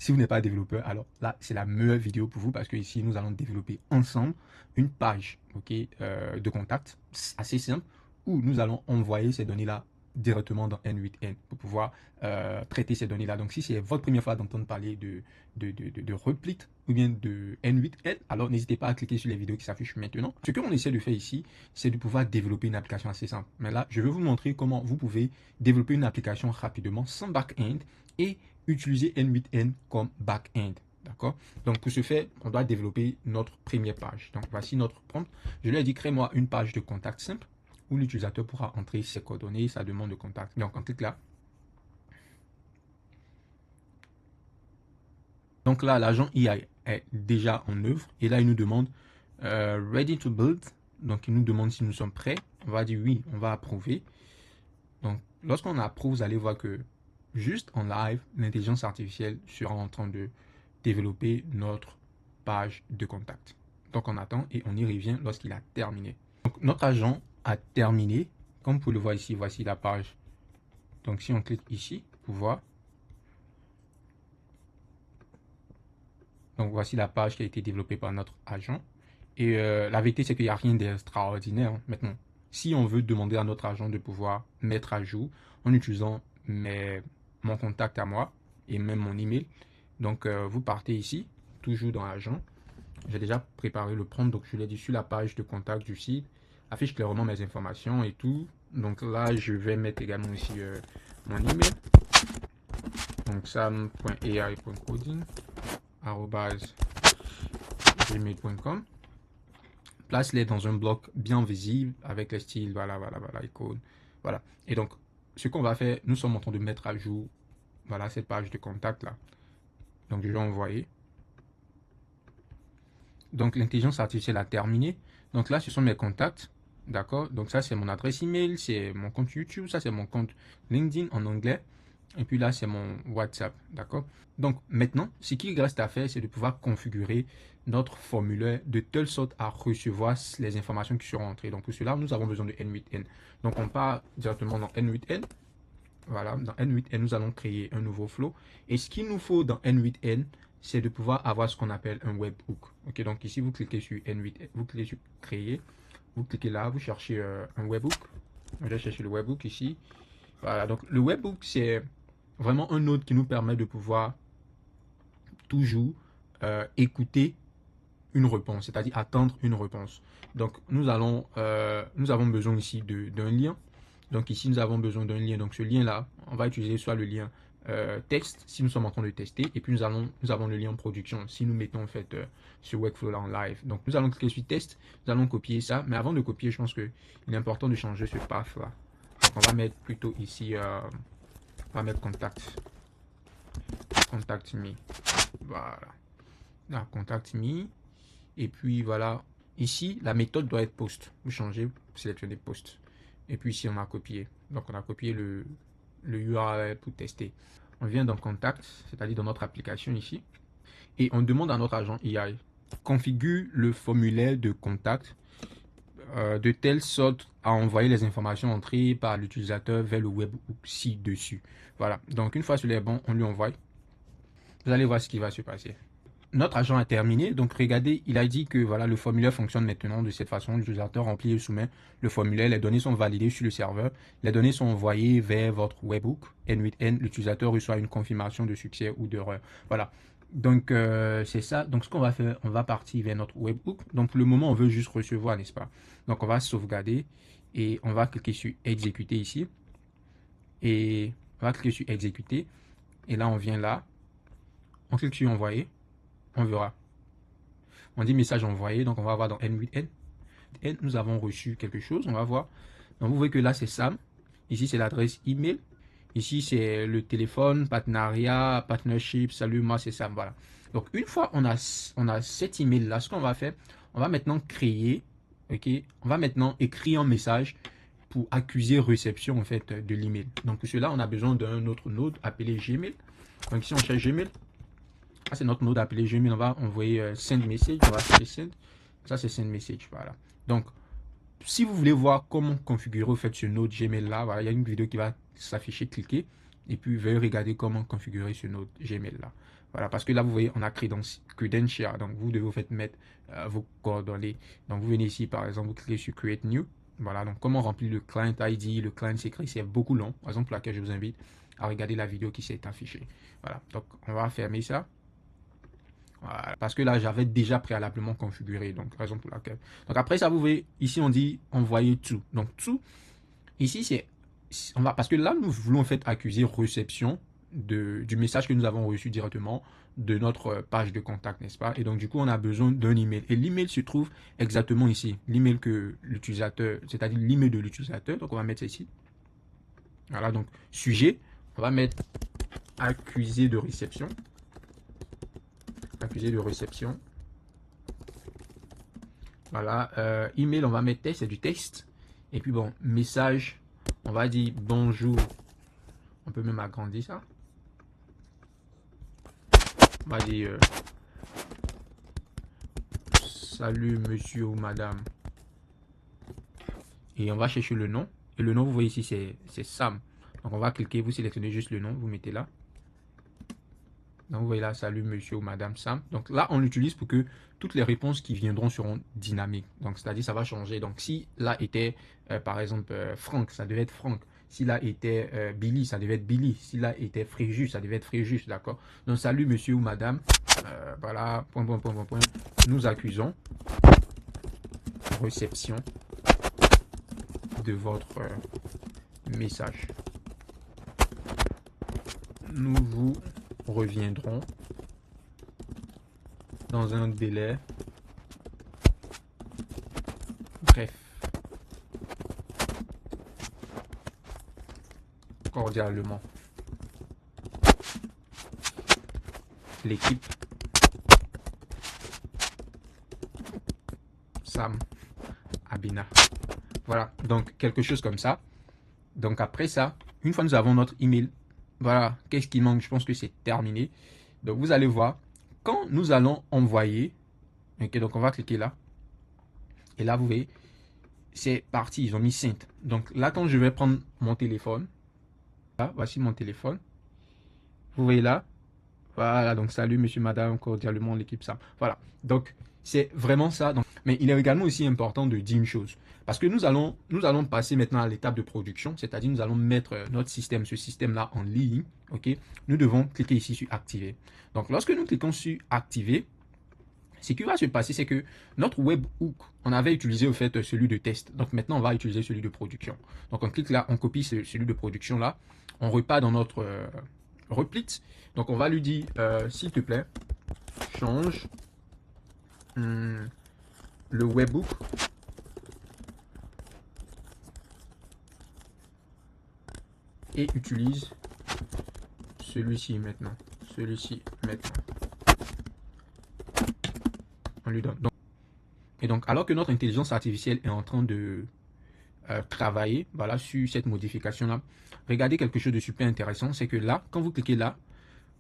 Si vous n'êtes pas développeur, alors là, c'est la meilleure vidéo pour vous parce que ici, nous allons développer ensemble une page de contact assez simple où nous allons envoyer ces données-là directement dans N8N pour pouvoir traiter ces données-là. Donc, si c'est votre première fois d'entendre parler de Replit ou bien de N8N, alors n'hésitez pas à cliquer sur les vidéos qui s'affichent maintenant. Ce qu'on essaie de faire ici, c'est de pouvoir développer une application assez simple. Mais là, je vais vous montrer comment vous pouvez développer une application rapidement sans back-end et utiliser N8N comme back-end. D'accord? Donc, pour ce faire, on doit développer notre première page. Donc, voici notre prompt. Je lui ai dit, crée-moi une page de contact simple où l'utilisateur pourra entrer ses coordonnées, sa demande de contact. Donc, on clique là. Donc là, l'agent IA est déjà en œuvre. Et là, il nous demande ready to build. Donc, il nous demande si nous sommes prêts. On va dire oui, on va approuver. Donc, lorsqu'on approuve, vous allez voir que juste en live, l'intelligence artificielle sera en train de développer notre page de contact. Donc, on attend et on y revient lorsqu'il a terminé. Donc, notre agent a terminé. Comme vous pouvez le voir ici, voici la page. Donc, si on clique ici, pour voir. Donc, voici la page qui a été développée par notre agent. Et la vérité, c'est qu'il n'y a rien d'extraordinaire. Maintenant, si on veut demander à notre agent de pouvoir mettre à jour en utilisant mon contact à moi et même mon email, donc vous partez ici, toujours dans l'agent. J'ai déjà préparé le prompt, donc je l'ai dit sur la page de contact du site, affiche clairement mes informations et tout. Donc là, je vais mettre également ici mon email. Donc sam.ai.coding@gmail.com. Place-les dans un bloc bien visible avec les styles, voilà, icône. Voilà. Et donc, ce qu'on va faire, nous sommes en train de mettre à jour, voilà, cette page de contact là. Donc, je vais envoyer. Donc, l'intelligence artificielle a terminé. Donc là, ce sont mes contacts. D'accord? Donc, ça, c'est mon adresse email, c'est mon compte YouTube, ça, c'est mon compte LinkedIn en anglais. Et puis là, c'est mon WhatsApp. D'accord? Donc, maintenant, ce qu'il reste à faire, c'est de pouvoir configurer notre formulaire de telle sorte à recevoir les informations qui seront entrées. Donc, pour cela, nous avons besoin de N8N. Donc, on part directement dans N8N. Voilà, dans N8N, nous allons créer un nouveau flow. Et ce qu'il nous faut dans N8N, c'est de pouvoir avoir ce qu'on appelle un webhook. Ok, donc ici, vous cliquez sur N8N, vous cliquez sur créer, vous cliquez là, vous cherchez un webhook. Je vais chercher le webhook ici. Voilà, donc le webhook, c'est vraiment un node qui nous permet de pouvoir toujours écouter une réponse, c'est-à-dire attendre une réponse. Donc, nous avons besoin ici d'un lien. Donc ici, nous avons besoin d'un lien. Donc ce lien-là, on va utiliser soit le lien texte, si nous sommes en train de tester, et puis nous avons le lien production, si nous mettons en fait ce workflow-là en live. Donc nous allons cliquer sur test, nous allons copier ça, mais avant de copier, je pense qu'il est important de changer ce path-là. Donc on va mettre plutôt ici, on va mettre contact me. Voilà. Là, contact me. Et puis voilà, ici, la méthode doit être post. Vous changez, vous sélectionnez post. Et puis ici, on a copié. Donc, on a copié le URL pour tester. On vient dans contact, c'est-à-dire dans notre application ici. Et on demande à notre agent AI, configure le formulaire de contact de telle sorte à envoyer les informations entrées par l'utilisateur vers le webhook ci-dessus. Voilà. Donc, une fois sur les bons, on lui envoie. Vous allez voir ce qui va se passer. Notre agent a terminé, donc regardez, il a dit que voilà, le formulaire fonctionne maintenant de cette façon. L'utilisateur remplit et soumet le formulaire, les données sont validées sur le serveur, les données sont envoyées vers votre webhook N8N, l'utilisateur reçoit une confirmation de succès ou d'erreur. Voilà, donc c'est ça. Donc ce qu'on va faire, on va partir vers notre webhook. Donc pour le moment, on veut juste recevoir, n'est-ce pas? Donc on va sauvegarder et on va cliquer sur exécuter ici. Et on va cliquer sur exécuter. Et là, on vient là, on clique sur envoyer. On verra. On dit message envoyé, donc on va voir dans N8N. Et nous avons reçu quelque chose, on va voir. Donc vous voyez que là c'est Sam. Ici c'est l'adresse email. Ici c'est le téléphone, partenariat, partnership, salut, moi c'est Sam. Voilà. Donc une fois on a cet email là, ce qu'on va faire, on va maintenant créer, ok, on va maintenant écrire un message pour accuser réception en fait de l'email. Donc pour cela on a besoin d'un autre node appelé Gmail. Donc ici on cherche Gmail. Ça, c'est notre node appelé Gmail. On va envoyer send message. On va chercher send. Ça, c'est send message. Voilà. Donc, si vous voulez voir comment configurer au fait ce node Gmail là, voilà, il y a une vidéo qui va s'afficher. Cliquez. Et puis, veuillez regarder comment configurer ce node Gmail là. Voilà, parce que là, vous voyez, on a credential. Donc, vous devez vous faire mettre vos coordonnées. Donc, vous venez ici, par exemple, vous cliquez sur Create New. Voilà, donc comment remplir le client ID, le client secret, c'est beaucoup long. Raison pour laquelle je vous invite à regarder la vidéo qui s'est affichée. Voilà, donc on va fermer ça. Voilà, parce que là, j'avais déjà préalablement configuré. Donc, raison pour laquelle. Donc, après ça, vous voyez, ici, on dit envoyer tout. Donc, tout, ici, c'est. Parce que là, nous voulons en fait accuser réception du message que nous avons reçu directement de notre page de contact, n'est-ce pas? Et donc, du coup, on a besoin d'un email. Et l'email se trouve exactement ici. L'email que l'utilisateur, c'est-à-dire l'email de l'utilisateur. Donc, on va mettre ça ici. Voilà, donc, sujet, on va mettre accusé de réception. Accusé de réception. Voilà, email, on va mettre texte, c'est du texte. Et puis, bon, message, on va dire bonjour. On peut même agrandir ça. On va dire salut monsieur ou madame. Et on va chercher le nom. Et le nom, vous voyez ici, c'est Sam. Donc on va cliquer, vous sélectionnez juste le nom, vous mettez là. Donc vous voyez là, salut monsieur ou madame Sam. Donc là, on l'utilise pour que toutes les réponses qui viendront seront dynamiques. Donc c'est-à-dire ça va changer. Donc si là était par exemple Franck, ça devait être Franck. Si là était Billy, ça devait être Billy. Si là était Fréjus, ça devait être Fréjus, d'accord? Donc salut monsieur ou madame. Voilà, point. Nous accusons réception de votre message. Nous vous reviendrons dans un délai bref. Cordialement. L'équipe Sam Abina. Voilà, donc quelque chose comme ça. Donc après ça, une fois nous avons notre email, voilà, qu'est-ce qui manque? Je pense que c'est terminé. Donc vous allez voir, quand nous allons envoyer, ok, donc on va cliquer là. Et là, vous voyez, c'est parti, ils ont mis sent. Donc là, quand je vais prendre mon téléphone, là, voici mon téléphone. Vous voyez là, voilà, donc salut monsieur, madame, cordialement l'équipe Sam. Voilà, donc c'est vraiment ça. Donc, mais il est également aussi important de dire une chose. Parce que nous allons passer maintenant à l'étape de production, c'est-à-dire nous allons mettre notre système, ce système-là en ligne. Ok, nous devons cliquer ici sur activer. Donc lorsque nous cliquons sur activer, ce qui va se passer, c'est que notre webhook, on avait utilisé au fait celui de test. Donc maintenant, on va utiliser celui de production. Donc on clique là, on copie celui de production là, on repart dans notre replit. Donc on va lui dire, s'il te plaît, change le webhook et utilise celui-ci maintenant. Celui-ci maintenant. On lui donne. Et donc, alors que notre intelligence artificielle est en train de travailler, voilà, sur cette modification-là, regardez quelque chose de super intéressant, c'est que là, quand vous cliquez là,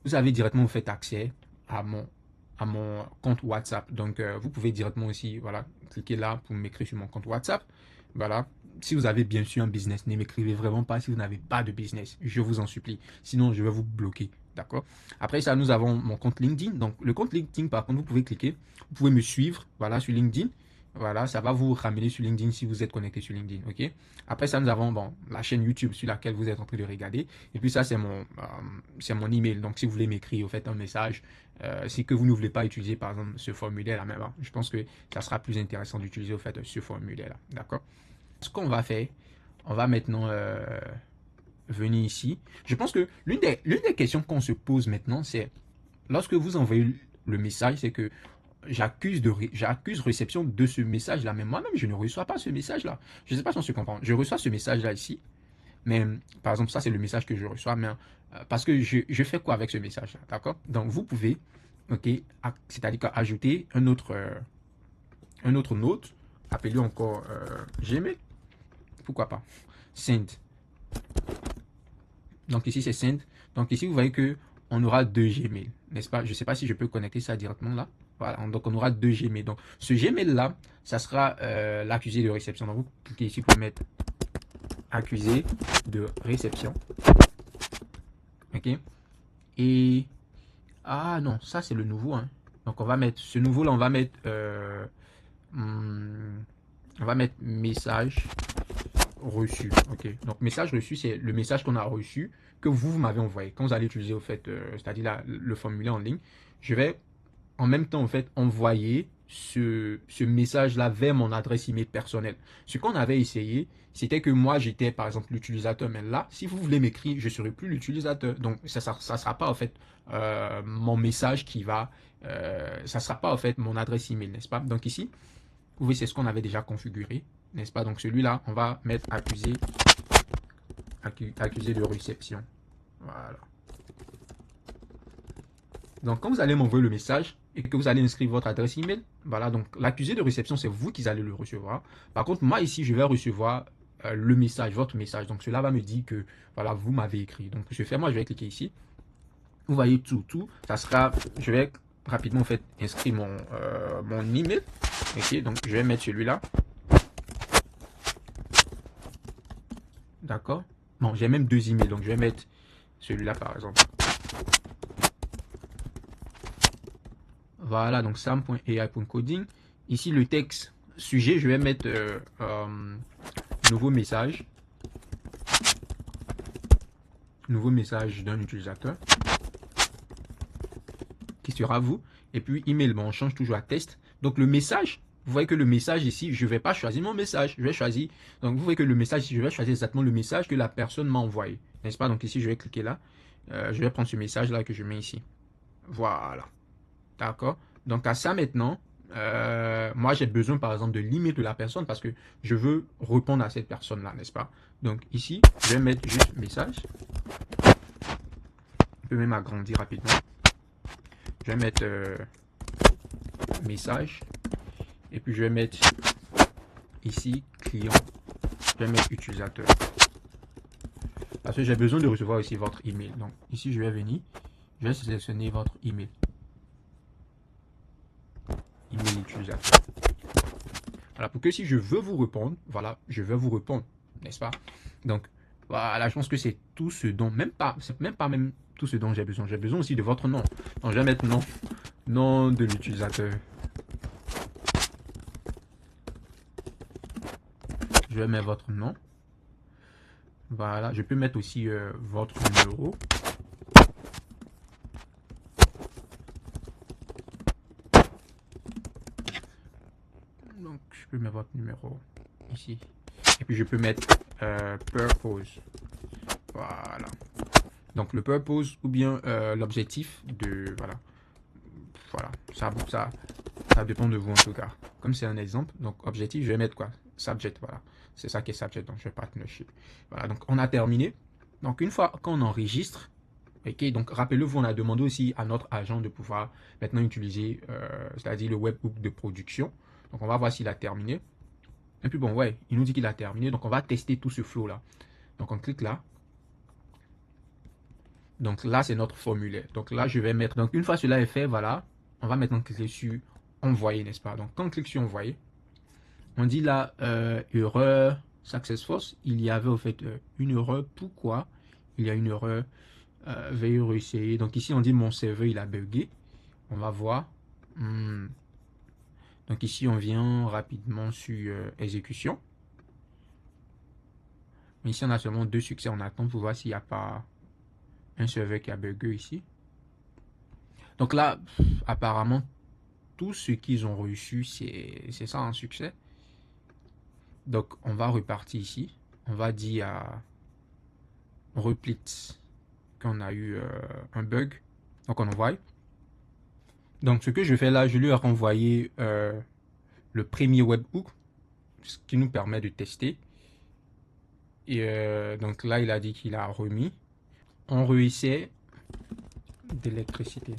vous avez directement, vous faites accès à mon compte WhatsApp. Donc, vous pouvez directement aussi, voilà, cliquer là pour m'écrire sur mon compte WhatsApp. Voilà. Si vous avez bien sûr un business, ne m'écrivez vraiment pas si vous n'avez pas de business. Je vous en supplie. Sinon, je vais vous bloquer. D'accord? Après ça, nous avons mon compte LinkedIn. Donc, le compte LinkedIn, par contre, vous pouvez cliquer. Vous pouvez me suivre, voilà, sur LinkedIn. Voilà, ça va vous ramener sur LinkedIn si vous êtes connecté sur LinkedIn. OK? Après ça, nous avons bon, la chaîne YouTube sur laquelle vous êtes en train de regarder. Et puis ça, c'est mon email. Donc, si vous voulez m'écrire, vous faites un message. Si que vous ne voulez pas utiliser, par exemple, ce formulaire-là, même, je pense que ça sera plus intéressant d'utiliser, au fait, ce formulaire-là. D'accord? Ce qu'on va faire, on va maintenant venir ici. Je pense que l'une des questions qu'on se pose maintenant, c'est lorsque vous envoyez le message, c'est que j'accuse réception de ce message-là. Mais moi-même, je ne reçois pas ce message-là. Je ne sais pas si on se comprend. Je reçois ce message-là ici. Mais par exemple, ça, c'est le message que je reçois. Mais parce que je fais quoi avec ce message-là? D'accord? Donc, vous pouvez, ok, c'est-à-dire ajouter un autre note, appelé encore Gmail. Pourquoi pas? Send. Donc ici, c'est send. Donc ici, vous voyez que on aura deux Gmail, n'est-ce pas? Je ne sais pas si je peux connecter ça directement là. Voilà, donc on aura deux Gmail. Donc ce Gmail là, ça sera l'accusé de réception. Donc vous cliquez ici pour mettre accusé de réception. Ok. Et Ah non, ça c'est le nouveau, hein. Donc on va mettre ce nouveau là, on va mettre message reçu. Ok. Donc message reçu, c'est le message qu'on a reçu que vous m'avez envoyé. Quand vous allez utiliser au fait, c'est-à-dire le formulaire en ligne, je vais en même temps, en fait, envoyer ce message-là vers mon adresse email personnelle. Ce qu'on avait essayé, c'était que moi, j'étais, par exemple, l'utilisateur. Mais là, si vous voulez m'écrire, je ne serai plus l'utilisateur. Donc, ça sera pas, en fait, mon message qui va... ça ne sera pas, en fait, mon adresse email, n'est-ce pas? Donc, ici, vous voyez, c'est ce qu'on avait déjà configuré, n'est-ce pas? Donc, celui-là, on va mettre accusé de réception. Voilà. Donc, quand vous allez m'envoyer le message et que vous allez inscrire votre adresse email, voilà, donc l'accusé de réception, c'est vous qui allez le recevoir. Par contre, moi ici, je vais recevoir le message, votre message. Donc, cela va me dire que, voilà, vous m'avez écrit. Donc, je fais, moi, je vais cliquer ici. Vous voyez tout, ça sera, je vais rapidement, en fait, inscrire mon email. Ok, donc, je vais mettre celui-là. D'accord. Bon, j'ai même deux emails, donc je vais mettre celui-là, par exemple. Voilà, donc sam.ai.coding. Ici, le texte sujet, je vais mettre nouveau message. Nouveau message d'un utilisateur qui sera vous. Et puis, email, bon, on change toujours à test. Donc, le message, vous voyez que le message ici, je ne vais pas choisir mon message. Je vais choisir. Donc, vous voyez que le message ici, je vais choisir exactement le message que la personne m'a envoyé. N'est-ce pas? Donc, ici, je vais cliquer là. Je vais prendre ce message-là que je mets ici. Voilà. D'accord. Donc, à ça maintenant, moi, j'ai besoin, par exemple, de l'email de la personne parce que je veux répondre à cette personne-là, n'est-ce pas? Donc, ici, je vais mettre juste message. Je peux même agrandir rapidement. Je vais mettre message. Et puis, je vais mettre ici, client. Je vais mettre utilisateur. Parce que j'ai besoin de recevoir aussi votre email. Donc, ici, je vais venir. Je vais sélectionner votre email. Email utilisateur. Voilà, pour que si je veux vous répondre, voilà, je vais vous répondre, n'est-ce pas? Donc, voilà, je pense que c'est tout ce dont, c'est même pas même tout ce dont j'ai besoin. J'ai besoin aussi de votre nom. Donc, je vais mettre nom de l'utilisateur. Je vais mettre votre nom. Voilà, je peux mettre aussi votre numéro. Donc, je peux mettre votre numéro ici. Et puis, je peux mettre purpose. Voilà. Donc, le purpose ou bien l'objectif de... Voilà. Voilà. Ça dépend de vous en tout cas. Comme c'est un exemple, donc objectif, je vais mettre quoi? Subject, voilà. C'est ça qui est subject, donc je vais partnership. Voilà, donc on a terminé. Donc, une fois qu'on enregistre, ok, donc rappelez-vous, on a demandé aussi à notre agent de pouvoir maintenant utiliser, c'est-à-dire le webhook de production. Donc, on va voir s'il a terminé. Et puis, bon, ouais, il nous dit qu'il a terminé. Donc, on va tester tout ce flow-là. Donc, on clique là. Donc, là, c'est notre formulaire. Donc, là, je vais mettre. Donc, une fois cela est fait, voilà, on va maintenant cliquer sur envoyer, n'est-ce pas? Donc, quand on clique sur envoyer, on dit là, erreur successful. Il y avait au fait une erreur. Pourquoi il y a une erreur? Veuillez réessayer. Donc ici, on dit mon serveur, il a bugué. On va voir. Donc ici, on vient rapidement sur exécution. Mais ici, on a seulement 2 succès. On attend pour voir s'il n'y a pas un serveur qui a bugué ici. Donc là, apparemment, tout ce qu'ils ont reçu, c'est ça un succès. Donc, on va repartir ici. On va dire à Replit qu'on a eu un bug. Donc, on envoie. Donc, ce que je fais là, je lui ai renvoyé le premier webhook, ce qui nous permet de tester. Et donc là, il a dit qu'il a remis. On réessaie d'électricité.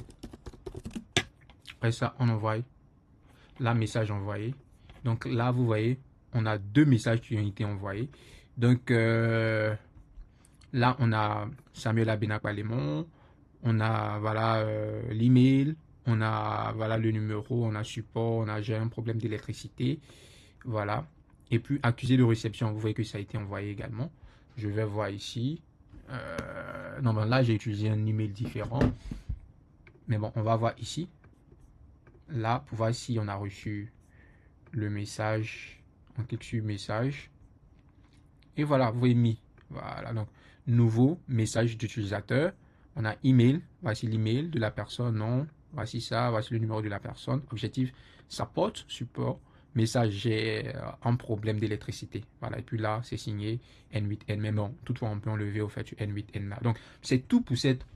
Après ça, on envoie. Là, message envoyé. Donc là, vous voyez, on a 2 messages qui ont été envoyés. Donc là, on a Samuel Abenakwalemon. On a voilà l'email. On a voilà le numéro. On a support. On a j'ai un problème d'électricité. Voilà. Et puis accusé de réception. Vous voyez que ça a été envoyé également. Je vais voir ici. Non, ben là, j'ai utilisé un email différent. Mais bon, on va voir ici, là, pour voir si on a reçu le message. On clique sur message. Et voilà, vous voyez mis. Voilà, donc nouveau message d'utilisateur. On a email, voici l'email de la personne, non. Voici ça, voici le numéro de la personne. Objectif, support. Message, j'ai un problème d'électricité. Voilà, et puis là, c'est signé N8N. Mais bon, toutefois, on peut enlever au fait N8N là. Donc, c'est tout pour cette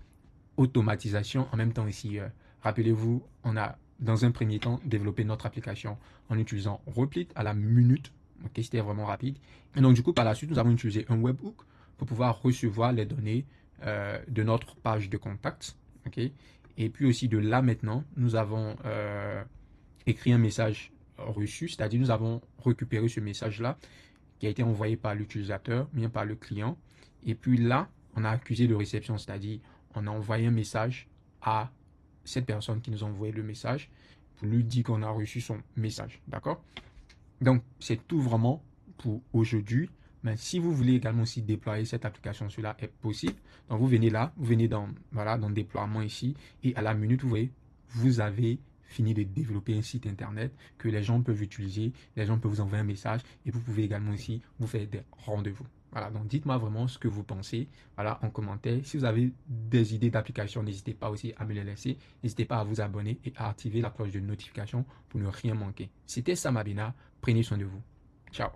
automatisation. En même temps, ici, rappelez-vous, on a dans un premier temps développé notre application en utilisant Replit à la minute. Ok, c'était vraiment rapide. Et donc, du coup, par la suite, nous avons utilisé un webhook pour pouvoir recevoir les données de notre page de contact. Ok, et puis aussi de là maintenant, nous avons écrit un message reçu, c'est-à-dire nous avons récupéré ce message-là qui a été envoyé par l'utilisateur, bien par le client. Et puis là, on a accusé de réception, c'est-à-dire on a envoyé un message à cette personne qui nous a envoyé le message pour lui dire qu'on a reçu son message. D'accord? Donc, c'est tout vraiment pour aujourd'hui. Mais si vous voulez également aussi déployer cette application, cela est possible. Donc, vous venez là, vous venez dans, voilà, dans déploiement ici. Et à la minute, vous voyez, vous avez fini de développer un site internet que les gens peuvent utiliser. Les gens peuvent vous envoyer un message. Et vous pouvez également aussi vous faire des rendez-vous. Voilà, donc dites-moi vraiment ce que vous pensez, voilà, en commentaire. Si vous avez des idées d'application, n'hésitez pas aussi à me les laisser. N'hésitez pas à vous abonner et à activer la cloche de notification pour ne rien manquer. C'était Sam Abena. Prenez soin de vous. Ciao.